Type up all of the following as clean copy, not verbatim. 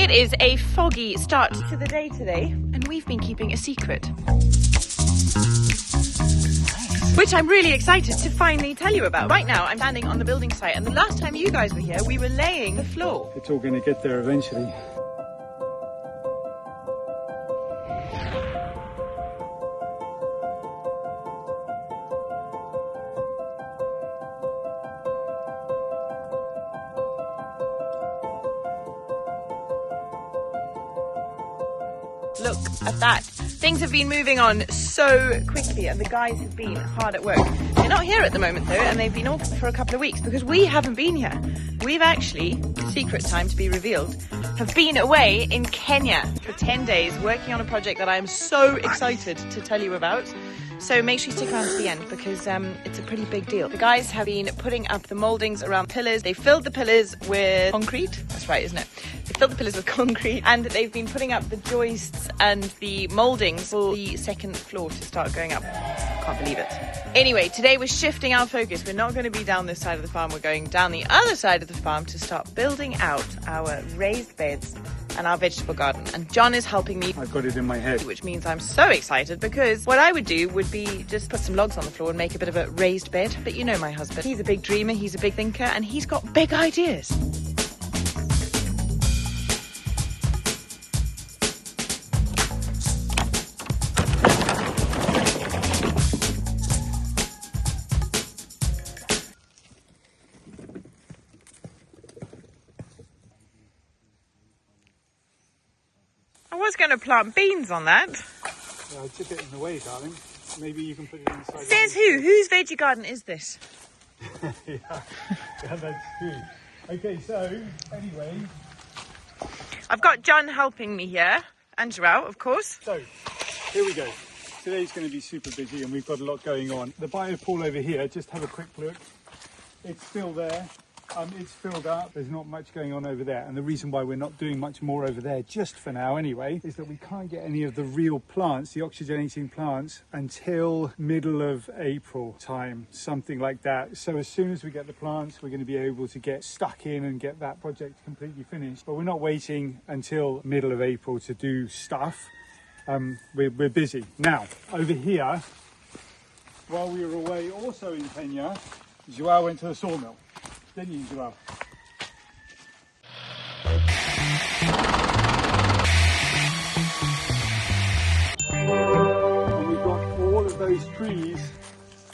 It is a foggy start to the day today, and we've been keeping a secret, which I'm really excited to finally tell you about. Right now, I'm standing on the building site, and the last time you guys were here, we were laying the floor. It's all going to get there eventually. Look at that. Things have been moving on so quickly, and the guys have been hard at work. They're not here at the moment though, and they've been off for a couple of weeks because we haven't been here. We've actually, secret time to be revealed, have been away in Kenya for 10 days working on a project that I am so excited to tell you about. So make sure you stick around to the end because it's a pretty big deal. The guys have been putting up the mouldings around pillars. They filled the pillars with concrete. That's right, isn't it? They filled the pillars with concrete, and they've been putting up the joists and the mouldings for the second floor to start going up. Can't believe it. Anyway, today we're shifting our focus. We're not going to be down this side of the farm. We're going down the other side of the farm to start building out our raised beds and our vegetable garden. And John is helping me. I've got it in my head. Which means I'm so excited because what I would do would be just put some logs on the floor and make a bit of a raised bed. But you know my husband. He's a big dreamer, he's a big thinker, and he's got big ideas. I was going to plant beans on that. Yeah, I took it in the way, darling. Maybe you can put it inside. Says who? Whose veggie garden is this? yeah, that's true. Okay, so anyway, I've got John helping me here, and Joao, of course. So here we go. Today's going to be super busy, and we've got a lot going on. The biopool over here, just have a quick look. It's still there. It's filled up. There's not much going on over there, and the reason why we're not doing much more over there, just for now anyway, is that we can't get any of the real plants, the oxygenating plants, until middle of April time, something like that. So as soon as we get the plants, we're going to be able to get stuck in and get that project completely finished. But we're not waiting until middle of April to do stuff. We're busy. Now, over here, while we were away also in Kenya, Joao went to the sawmill. Didn't you, Joao? And we've got all of those trees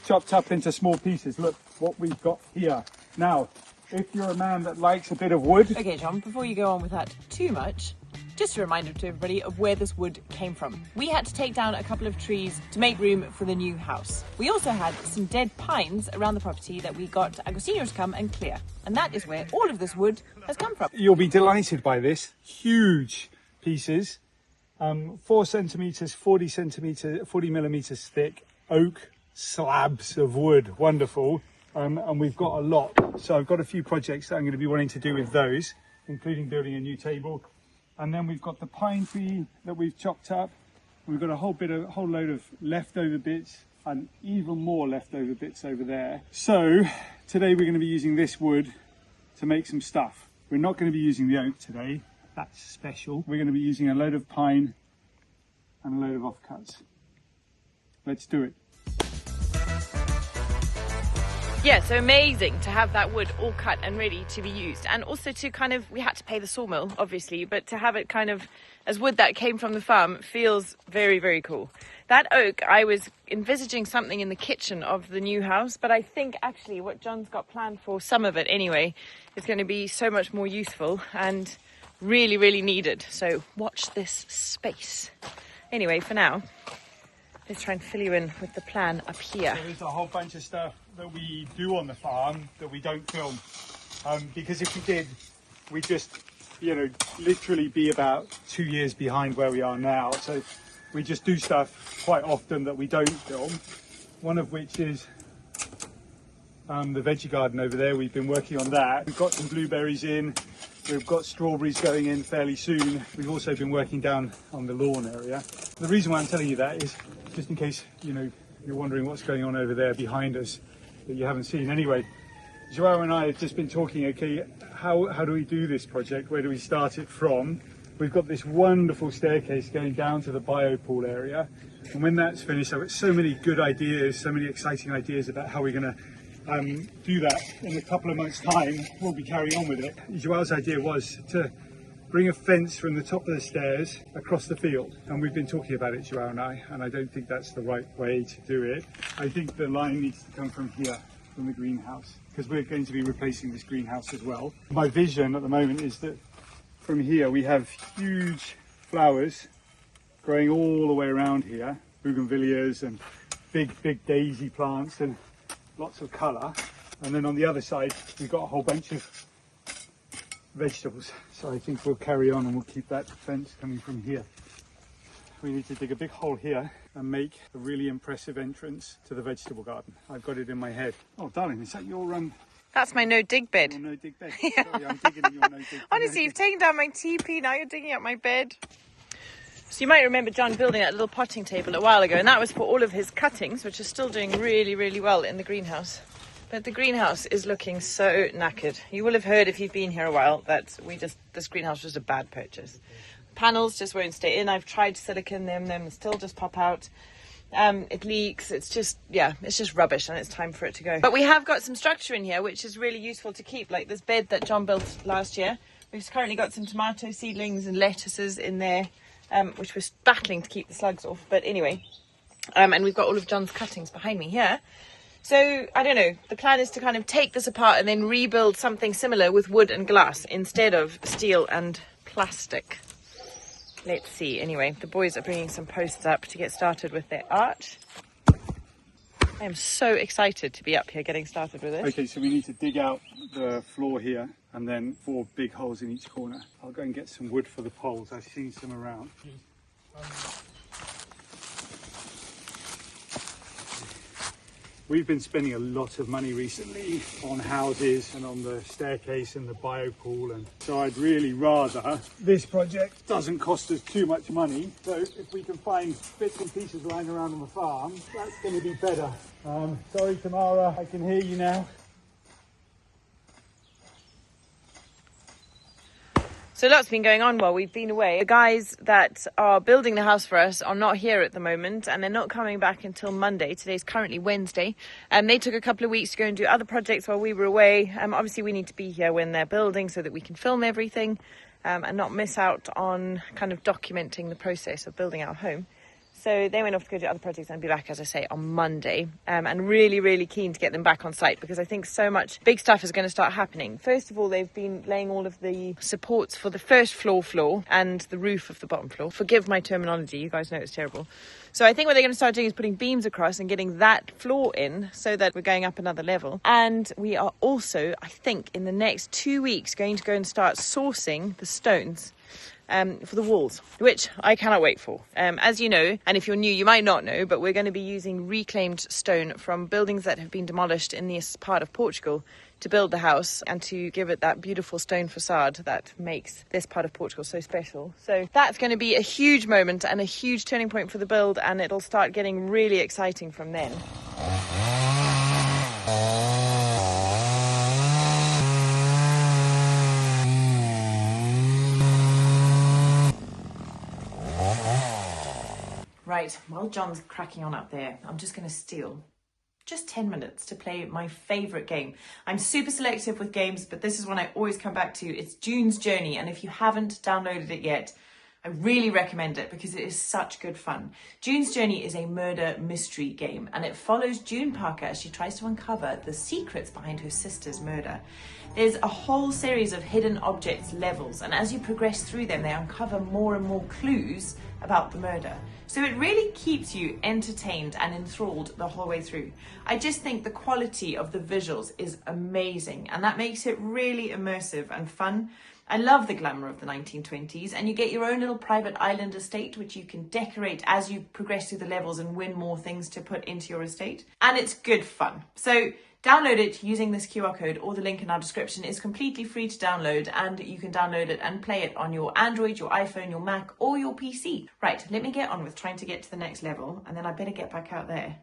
chopped up into small pieces. Look what we've got here. Now, if you're a man that likes a bit of wood... Okay, John, before you go on with that too much, just a reminder to everybody of where this wood came from. We had to take down a couple of trees to make room for the new house. We also had some dead pines around the property that we got Agostinho to come and clear. And that is where all of this wood has come from. You'll be delighted by this. Huge pieces, 4 centimetres, 40 millimetres thick, oak slabs of wood. Wonderful. And we've got a lot. So I've got a few projects that I'm going to be wanting to do with those, including building a new table. And then we've got the pine tree that we've chopped up. We've got a whole load of leftover bits and even more leftover bits over there. So today we're going to be using this wood to make some stuff. We're not going to be using the oak today. That's special. We're going to be using a load of pine and a load of offcuts. Let's do it. Yeah, so amazing to have that wood all cut and ready to be used. And also to kind of, we had to pay the sawmill, obviously, but to have it kind of as wood that came from the farm feels very, very cool. That oak, I was envisaging something in the kitchen of the new house, but I think actually what John's got planned for, some of it anyway, is going to be so much more useful and really, really needed. So watch this space. Anyway, for now, let's try and fill you in with the plan up here. So there's a whole bunch of stuff that we do on the farm that we don't film. Because if we did, we'd just, literally be about 2 years behind where we are now. So we just do stuff quite often that we don't film. One of which is the veggie garden over there. We've been working on that. We've got some blueberries in. We've got strawberries going in fairly soon. We've also been working down on the lawn area. The reason why I'm telling you that is just in case, you're wondering what's going on over there behind us that you haven't seen. Anyway, Joao and I have just been talking, okay, how do we do this project? Where do we start it from? we've got this wonderful staircase going down to the biopool area. And when that's finished, I've got so many good ideas, so many exciting ideas about how we're going to do that in a couple of months' time. We'll be carrying on with it. Joel's idea was to bring a fence from the top of the stairs across the field. And we've been talking about it, Joel and I don't think that's the right way to do it. I think the line needs to come from here, from the greenhouse, because we're going to be replacing this greenhouse as well. My vision at the moment is that from here we have huge flowers growing all the way around here, bougainvilleas and big daisy plants and lots of colour. And then on the other side we've got a whole bunch of vegetables. So I think we'll carry on and we'll keep that fence coming from here. We need to dig a big hole here and make a really impressive entrance to the vegetable garden. I've got it in my head. Oh darling, is that your That's my no-dig bed. your no-dig bed? Yeah. Sorry, I'm digging in your no-dig. Honestly, you've taken down my teepee, now you're digging up my bed. So you might remember John building that little potting table a while ago, and that was for all of his cuttings, which are still doing really well in the greenhouse. But the greenhouse is looking so knackered. You will have heard if you've been here a while that this greenhouse was a bad purchase. Panels just won't stay in. I've tried silicone them still just pop out. It leaks. It's just rubbish, and it's time for it to go. But we have got some structure in here, which is really useful to keep, like this bed that John built last year. We've currently got some tomato seedlings and lettuces in there, which we're battling to keep the slugs off. But anyway, and we've got all of John's cuttings behind me here. So, I don't know, the plan is to kind of take this apart and then rebuild something similar with wood and glass instead of steel and plastic. Let's see. Anyway, the boys are bringing some posts up to get started with their art. I am so excited to be up here getting started with this. Okay, so we need to dig out the floor here and then 4 big holes in each corner. I'll go and get some wood for the poles. I've seen some around. We've been spending a lot of money recently on houses and on the staircase and the biopool, and so I'd really rather this project doesn't cost us too much money. So if we can find bits and pieces lying around on the farm, that's going to be better. Sorry Tamara, I can hear you now. So lots been going on while we've been away. The guys that are building the house for us are not here at the moment, and they're not coming back until Monday. Today's currently Wednesday. They took a couple of weeks to go and do other projects while we were away. Obviously we need to be here when they're building so that we can film everything and not miss out on kind of documenting the process of building our home. So they went off to go do other projects and be back, as I say, on Monday. And really keen to get them back on site because I think so much big stuff is going to start happening. First of all, they've been laying all of the supports for the first floor and the roof of the bottom floor. Forgive my terminology, you guys know it's terrible. So I think what they're going to start doing is putting beams across and getting that floor in so that we're going up another level. And we are also, I think, in the next 2 weeks going to go and start sourcing the stones for the walls, which I cannot wait for. As you know, and if you're new, you might not know, but we're going to be using reclaimed stone from buildings that have been demolished in this part of Portugal to build the house and to give it that beautiful stone facade that makes this part of Portugal so special. So that's going to be a huge moment and a huge turning point for the build, and it'll start getting really exciting from then. Right, while John's cracking on up there, I'm just going to steal just 10 minutes to play my favourite game. I'm super selective with games, but this is one I always come back to. It's June's Journey, and if you haven't downloaded it yet, I really recommend it because it is such good fun. June's Journey is a murder mystery game, and it follows June Parker as she tries to uncover the secrets behind her sister's murder. There's a whole series of hidden objects levels, and as you progress through them, they uncover more and more clues about the murder. So it really keeps you entertained and enthralled the whole way through. I just think the quality of the visuals is amazing, and that makes it really immersive and fun. I love the glamour of the 1920s, and you get your own little private island estate, which you can decorate as you progress through the levels and win more things to put into your estate. And it's good fun. So download it using this QR code or the link in our description. It's completely free to download, and you can download it and play it on your Android, your iPhone, your Mac, or your PC. Right, let me get on with trying to get to the next level, and then I better get back out there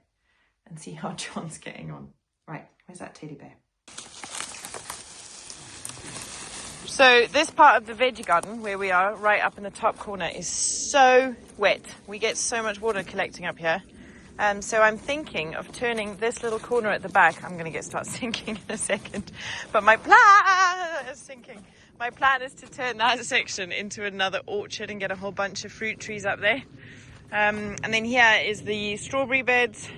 and see how John's getting on. Right, where's that teddy bear? So this part of the veggie garden where we are, right up in the top corner, is so wet. We get so much water collecting up here. So I'm thinking of turning this little corner at the back. I'm going to start sinking in a second. But my plan is to turn that section into another orchard and get a whole bunch of fruit trees up there. And then here is the strawberry beds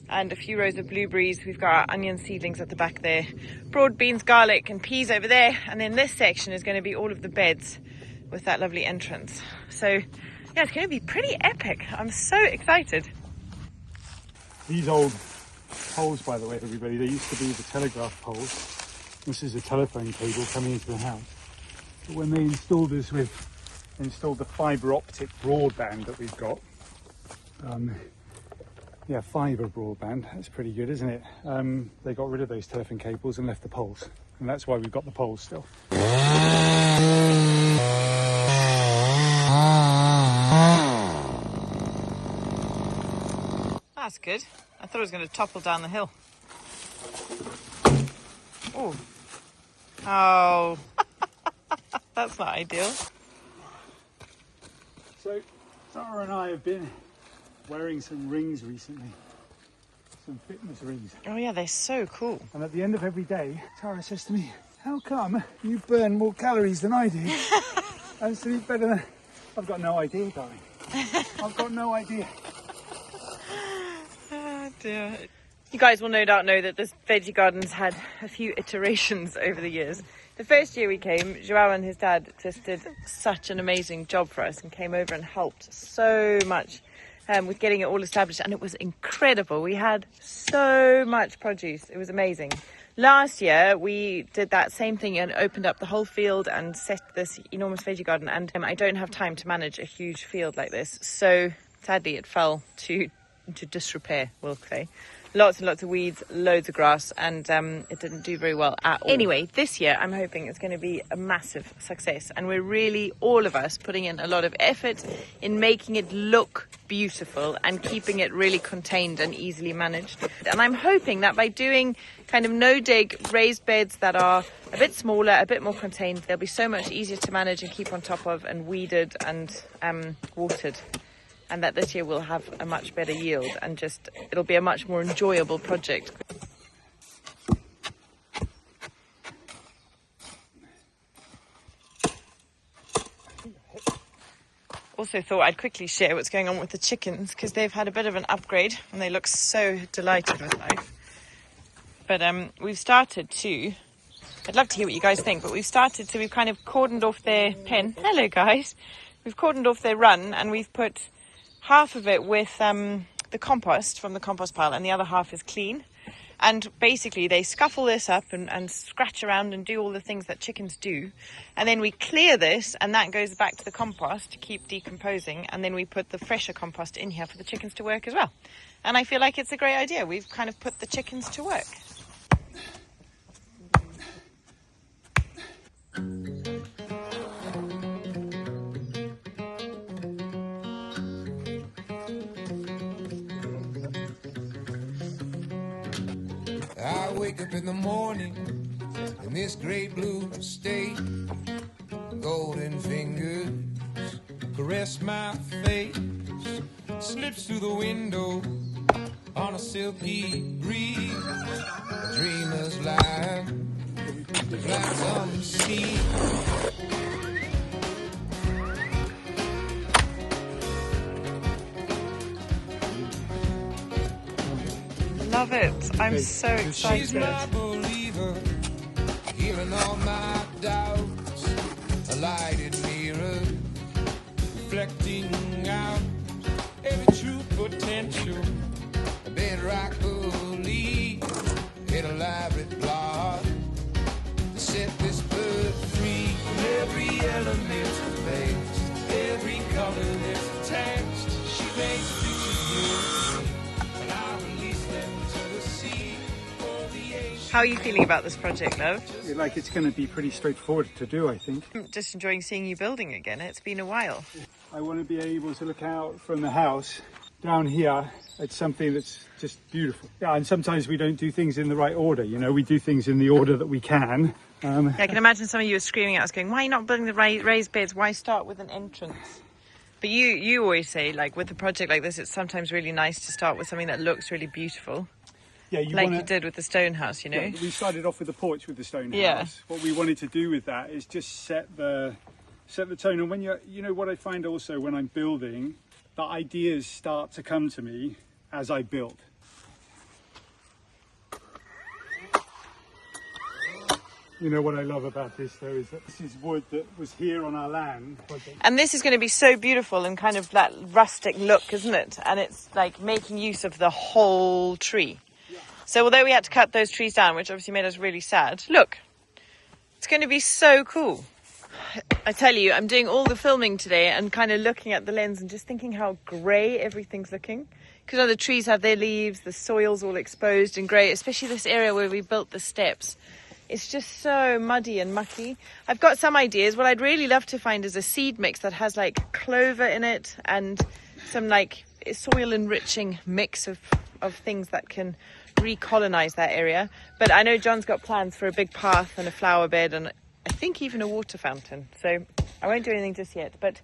and a few rows of blueberries. We've got our onion seedlings at the back there, broad beans, garlic and peas over there. And then this section is going to be all of the beds with that lovely entrance. So yeah, it's going to be pretty epic. I'm so excited. These old poles, by the way, everybody, they used to be the telegraph poles. This is a telephone cable coming into the house. But when they installed this installed the fibre optic broadband that we've got. Yeah, fibre broadband, that's pretty good, isn't it? They got rid of those telephone cables and left the poles. And that's why we've got the poles still. That's good. I thought it was going to topple down the hill. Oh, that's not ideal. So, Tara and I have been wearing some rings recently. Some fitness rings. Oh yeah, they're so cool. And at the end of every day, Tara says to me, how come you burn more calories than I do and sleep better than... I've got no idea, darling. I've got no idea. Oh dear. You guys will no doubt know that this veggie garden's had a few iterations over the years. The first year we came, Joao and his dad just did such an amazing job for us and came over and helped so much with getting it all established, and it was incredible. We had so much produce. It was amazing. Last year we did that same thing and opened up the whole field and set this enormous veggie garden, and I don't have time to manage a huge field like this, so sadly it fell to disrepair, we'll say. Lots and lots of weeds, loads of grass, and it didn't do very well at all. Anyway, this year I'm hoping it's going to be a massive success, and we're really, all of us, putting in a lot of effort in making it look beautiful and keeping it really contained and easily managed. And I'm hoping that by doing kind of no-dig raised beds that are a bit smaller, a bit more contained, they'll be so much easier to manage and keep on top of and weeded and watered. And that this year we'll have a much better yield and just it'll be a much more enjoyable project. Also thought I'd quickly share what's going on with the chickens because they've had a bit of an upgrade and they look so delighted with life. But we've started to, I'd love to hear what you guys think, but we've kind of cordoned off their pen. Hello guys. We've cordoned off their run and we've put half of it with the compost from the compost pile and the other half is clean. And basically they scuffle this up and scratch around and do all the things that chickens do. And then we clear this and that goes back to the compost to keep decomposing. And then we put the fresher compost in here for the chickens to work as well. And I feel like it's a great idea. We've kind of put the chickens to work. I wake up in the morning in this grey blue state. Golden fingers caress my face. Slips through the window on a silky breeze. A dreamer's life flies on the sea. Love it. I'm so excited. She's my believer, healing all my doubts. A lighted mirror, reflecting out every true potential. A bedrock belief, an elaborate plot to set this bird free. Every element placed, every color that's attached. She makes pictures new. How are you feeling about this project, love? Like it's going to be pretty straightforward to do, I think. I'm just enjoying seeing you building again. It's been a while. I want to be able to look out from the house down here at something that's just beautiful. Yeah, and sometimes we don't do things in the right order, you know, we do things in the order that we can, Yeah, I can imagine some of you were screaming at us going, why are you not building the raised beds? Why start with an entrance? But you always say, like, with a project like this, it's sometimes really nice to start with something that looks really beautiful. Yeah, you did with the stone house, you know? Yeah, we started off with the porch with the stone Yeah. house. What we wanted to do with that is just set the tone. And when you know what I find also when I'm building, the ideas start to come to me as I build. You know what I love about this though is that this is wood that was here on our land. And this is going to be so beautiful and kind of that rustic look, isn't it? And it's like making use of the whole tree. Yeah. So although we had to cut those trees down, which obviously made us really sad, look, it's going to be so cool. I tell you, I'm doing all the filming today and kind of looking at the lens and just thinking how grey everything's looking. Because the trees have their leaves, the soil's all exposed and grey, especially this area where we built the steps. It's just so muddy and mucky. I've got some ideas. What I'd really love to find is a seed mix that has like clover in it and some like soil enriching mix of things that can recolonize that area. But I know John's got plans for a big path and a flower bed and I think even a water fountain. So I won't do anything just yet, but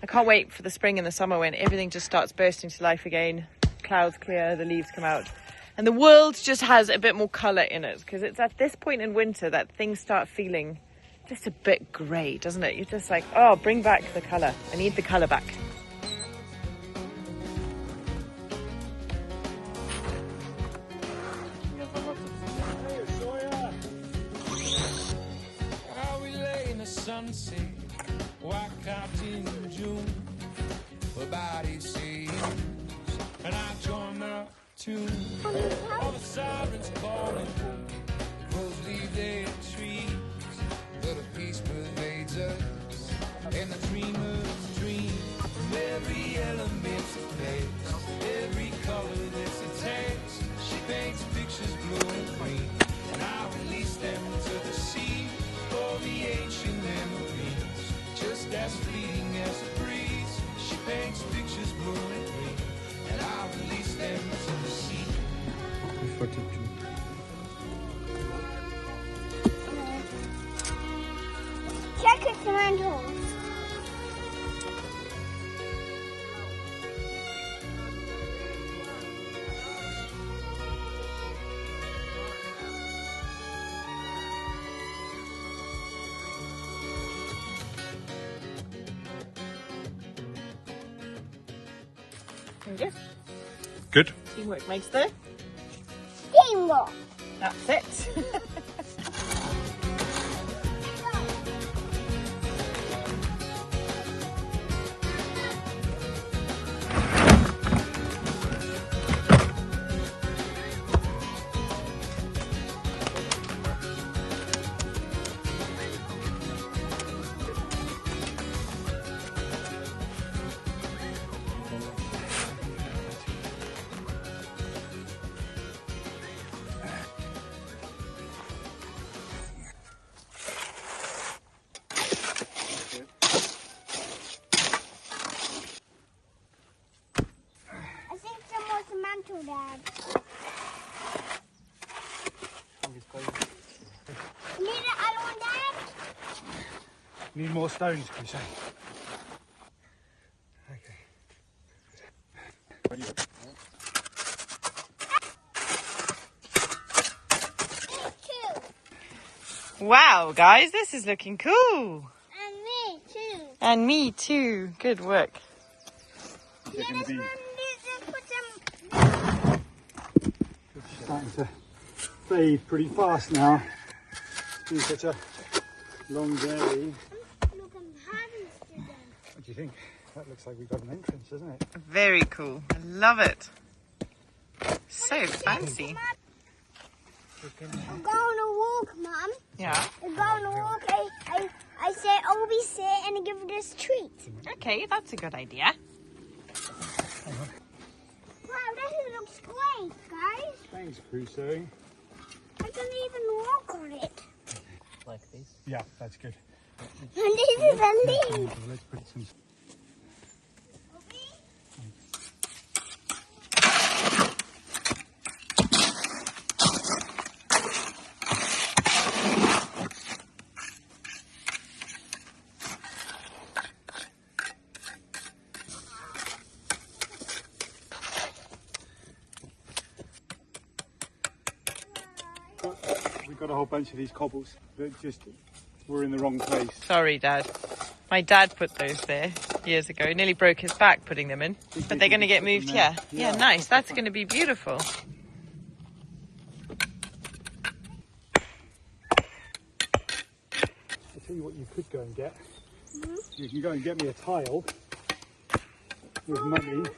I can't wait for the spring and the summer when everything just starts bursting to life again. Clouds clear, the leaves come out. And the world just has a bit more colour in it, because it's at this point in winter that things start feeling just a bit grey, doesn't it? You're just like, oh, bring back the colour. I need the colour back. How we lay in the sunset, white capped in June, her body sings, and I join the tune. All the sirens calling, crows leave their trees, but a peace pervades us, and the dreamers dream. From every element's a place, every color that's a text. She paints pictures blue and green, and I release them to the sea for the ancient memories, just as fleeting as a breeze. She paints pictures blue and green, and I release them to the sea. Check your tomatoes. Yes. Good. Teamwork makes the... Teamwork. That's it. Dad. Need another one, Dad? Need more stones, Crusoe. Okay. Wow, guys, this is looking cool. And me too. And me too. Good work. Yeah, this one needs to put some... It's starting to fade pretty fast now. It's been such a long day. Look, I'm having to do. What do you think? That looks like we've got an entrance, doesn't it? Very cool. I love it. So fancy. I'm going to walk, Mum. Yeah. I'm going to walk. I said, I'll be sit and give this treat. Okay, that's a good idea. Wow, this looks great, guys. Thanks, Crusoe. I can even walk on it. Like this? Yeah, that's good. And this is a leaf. Let's put some... got a whole bunch of these cobbles that just were in the wrong place. Sorry, Dad. My dad put those there years ago. Nearly broke his back putting them in. But they're going to get moved here. Yeah, nice. That's going to be beautiful. I'll tell you what you could go and get. You can go and get me a tile with Mummy.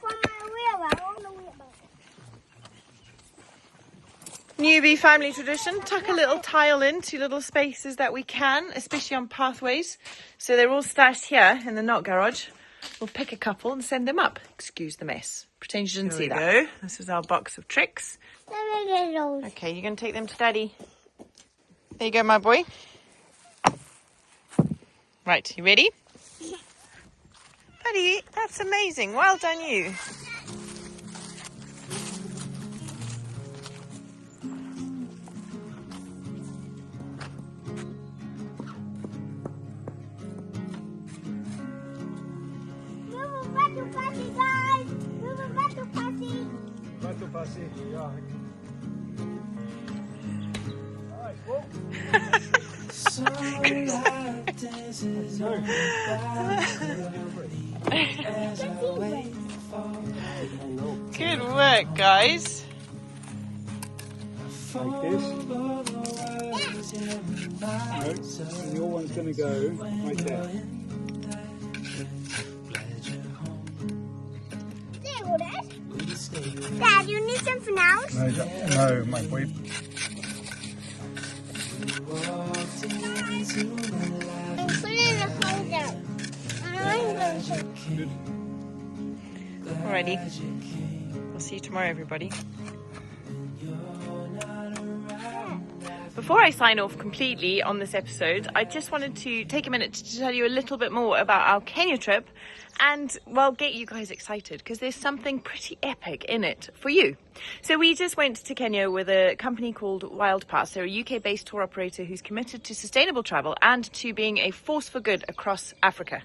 Newbie family tradition, tuck a little tile into little spaces that we can, especially on pathways. So they're all stashed here in the knot garage. We'll pick a couple and send them up. Excuse the mess. Pretend you didn't see that. Go. This is our box of tricks. Okay, you're going to take them to Daddy. There you go, my boy. Right, you ready? Daddy, that's amazing. Well done, you. Good work, guys. Like this. No, and your one's going to go right there. Dad, you need something else? No, my boy. Put it in the holder. Good. Alrighty. We'll see you tomorrow, everybody. Before I sign off completely on this episode, I just wanted to take a minute to tell you a little bit more about our Kenya trip and, well, get you guys excited because there's something pretty epic in it for you. So we just went to Kenya with a company called Wildpass. They're a UK-based tour operator who's committed to sustainable travel and to being a force for good across Africa.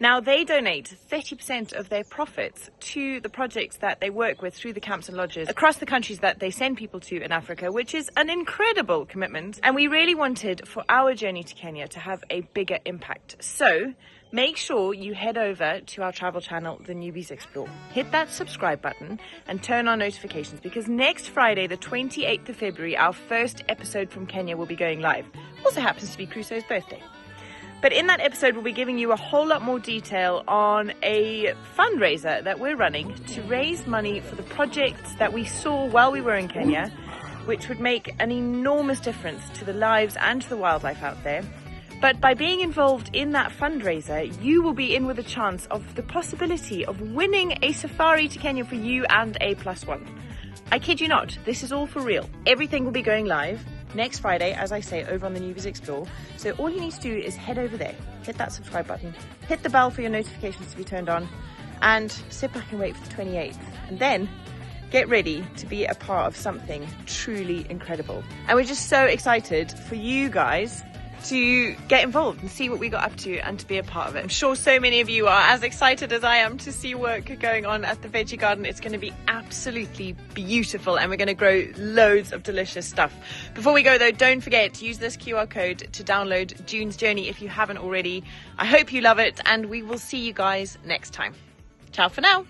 Now, they donate 30% of their profits to the projects that they work with through the camps and lodges across the countries that they send people to in Africa, which is an incredible commitment. And we really wanted for our journey to Kenya to have a bigger impact. So make sure you head over to our travel channel, TheNewbys Explore. Hit that subscribe button and turn on notifications because next Friday, the 28th of February, our first episode from Kenya will be going live. Also happens to be Crusoe's birthday. But in that episode, we'll be giving you a whole lot more detail on a fundraiser that we're running to raise money for the projects that we saw while we were in Kenya, which would make an enormous difference to the lives and to the wildlife out there. But by being involved in that fundraiser, you will be in with a chance of the possibility of winning a safari to Kenya for you and a +1. I kid you not, this is all for real. Everything will be going live next Friday, as I say, over on the TheNewbys Explore. So all you need to do is head over there, hit that subscribe button, hit the bell for your notifications to be turned on, and sit back and wait for the 28th. And then get ready to be a part of something truly incredible. And we're just so excited for you guys to get involved and see what we got up to and to be a part of it. I'm sure so many of you are as excited as I am to see work going on at the veggie garden. It's going to be absolutely beautiful and we're going to grow loads of delicious stuff. Before we go though, don't forget to use this QR code to download June's Journey if you haven't already. I hope you love it and we will see you guys next time. Ciao for now.